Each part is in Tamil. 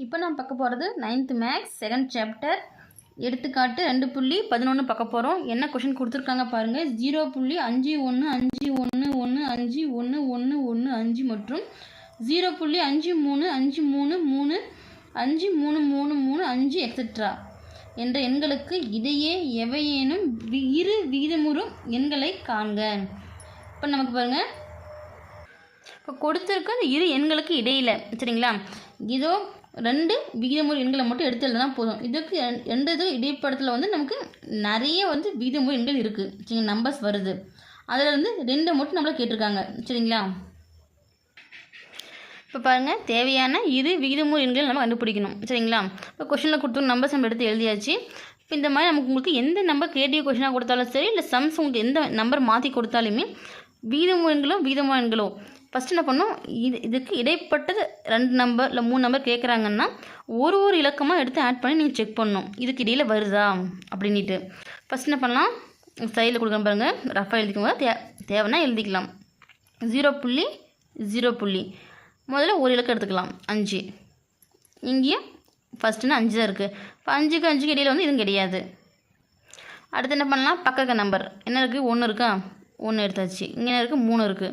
இப்போ நான் பார்க்க போகிறது 9th மேக்ஸ் செகண்ட் சாப்டர் எடுத்துக்காட்டு 2.11 பார்க்க போகிறோம். என்ன கொஷின் கொடுத்துருக்காங்க பாருங்கள். 0.515115111115 மற்றும் 0.535335 எக்ஸெட்ரா என்ற எண்களுக்கு இடையே எவையேனும் இரு விகிதமுறு எண்களை காண்க. இப்போ நமக்கு பாருங்கள், இப்போ கொடுத்துருக்க அந்த இரு எண்களுக்கு இடையில் சரிங்களா, இதோ ரெண்டு விகிதமுறு எண்களை மட்டும் எடுத்து எழுதுனா போதும். இதுக்கு ரெண்டு இடைப்படத்தில் நமக்கு நிறைய விகிதமுறு எண்கள் இருக்குது சரிங்க, நம்பர்ஸ் வருது. அதில் ரெண்டை மட்டும் நம்மளை கேட்டிருக்காங்க சரிங்களா. இப்போ பாருங்கள், தேவையான இரு விகிதமுறு எண்கள் நம்ம கண்டுபிடிக்கணும் சரிங்களா. இப்போ கொஷனில் கொடுத்துருக்க நம்பர்ஸ் நம்ம எடுத்து எழுதியாச்சு. இப்போ இந்த மாதிரி உங்களுக்கு எந்த நம்பர் கிரியேட்டிவ் கொஷனாக கொடுத்தாலும் சரி, இல்லை சம்ஸ் உங்களுக்கு எந்த நம்பர் மாற்றி கொடுத்தாலுமே விகிதமுறு எண்களோ ஃபஸ்ட்டு என்ன பண்ணோம், இதுக்கு இடைப்பட்டது 2 நம்பர் இல்லை 3 நம்பர் கேட்குறாங்கன்னா ஒரு இலக்கமாக எடுத்து ஆட் பண்ணி நீங்கள் செக் பண்ணணும், இதுக்கு இடையில் வருதா அப்படின்ட்டு. ஃபஸ்ட் என்ன பண்ணலாம், சைடில் கொடுக்குறேன் பாருங்கள், ரஃபாக எழுதிக்கோங்க, தேவைன்னா எழுதிக்கலாம். 0.0 முதல்ல ஒரு இலக்கம் எடுத்துக்கலாம் 5. இங்கேயும் ஃபஸ்ட்டுன்னா 5 தான் இருக்குது. இப்போ 5க்கு இடையில் இதுவும் கிடையாது. அடுத்து என்ன பண்ணலாம், பக்க நம்பர் என்ன இருக்குது, 1 இருக்கா, 1 எடுத்தாச்சு. இங்கே இருக்குது 3 இருக்குது,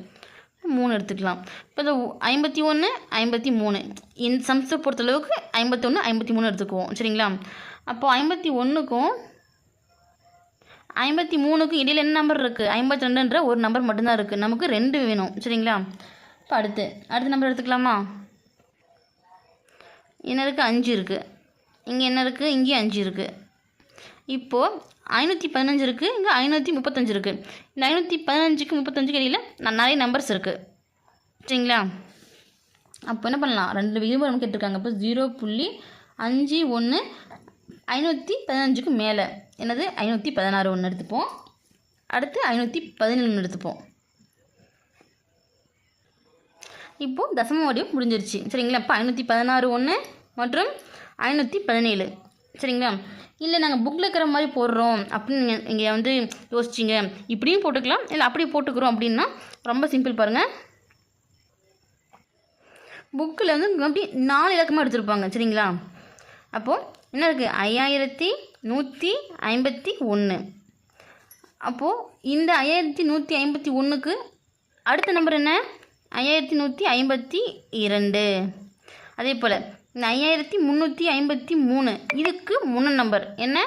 3 எடுத்துக்கலாம். இப்போ இந்த 51 53 இந்த சம்ஸை பொறுத்தளவுக்கு 51 53 எடுத்துக்குவோம் சரிங்களா. அப்போது 51க்கும் 53க்கும் இடையில் என்ன நம்பர் இருக்குது, 52ன்ற ஒரு நம்பர் மட்டும்தான் இருக்குது. நமக்கு 2 வேணும் சரிங்களா. இப்போ அடுத்த நம்பர் எடுத்துக்கலாமா. என்ன இருக்குது, 5 இருக்குது. இங்கே என்ன இருக்குது, இங்கேயும் 5 இருக்குது. இப்போது 515 இருக்குது, இங்கே 535 இருக்குது. இந்த 515க்கு 35க்கு இடையில் நிறைய நம்பர்ஸ் இருக்குது சரிங்களா. அப்போ என்ன பண்ணலாம், 2 விகிதமுறு கேட்டிருக்காங்க. இப்போ 0.51 515க்கு மேலே என்னது 516 ஒன்று எடுத்துப்போம். அடுத்து 517 எடுத்துப்போம். இப்போது தசம வடிவம் முடிஞ்சிருச்சு சரிங்களா. இப்போ 516 1 மற்றும் 517 சரிங்களா. இல்லை நாங்கள் புக்கில் இருக்கிற மாதிரி போடுறோம் அப்படின்னு இங்கே யோசிச்சிங்க, இப்படியும் போட்டுக்கலாம் இல்லை அப்படி போட்டுக்கிறோம் அப்படின்னா ரொம்ப சிம்பிள் பாருங்கள். புக்கில் அப்படி 4 இலக்கமாக எடுத்துருப்பாங்க சரிங்களா. அப்போது என்ன இருக்குது, 5151. அப்போது இந்த 5151க்கு அடுத்த நம்பர் என்ன, 5152. அதே போல் இந்த 5353 இதுக்கு முன்ன நம்பர் என்ன,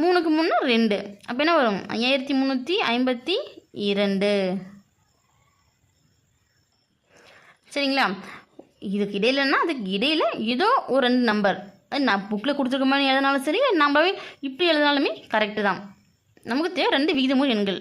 3க்கு முன்னே 2. அப்போ என்ன வரும், 5352 சரிங்களா. இதுக்கு இடையிலன்னா அதுக்கு இடையில் ஏதோ ஒரு 2 நம்பர், அது நான் புக்கில் கொடுத்துருக்க மாதிரி எழுதினாலும் சரி, நம்மளே இப்படி எழுதினாலுமே கரெக்டு தான். நமக்கு தேவை 2 விகிதமுறு எண்கள்.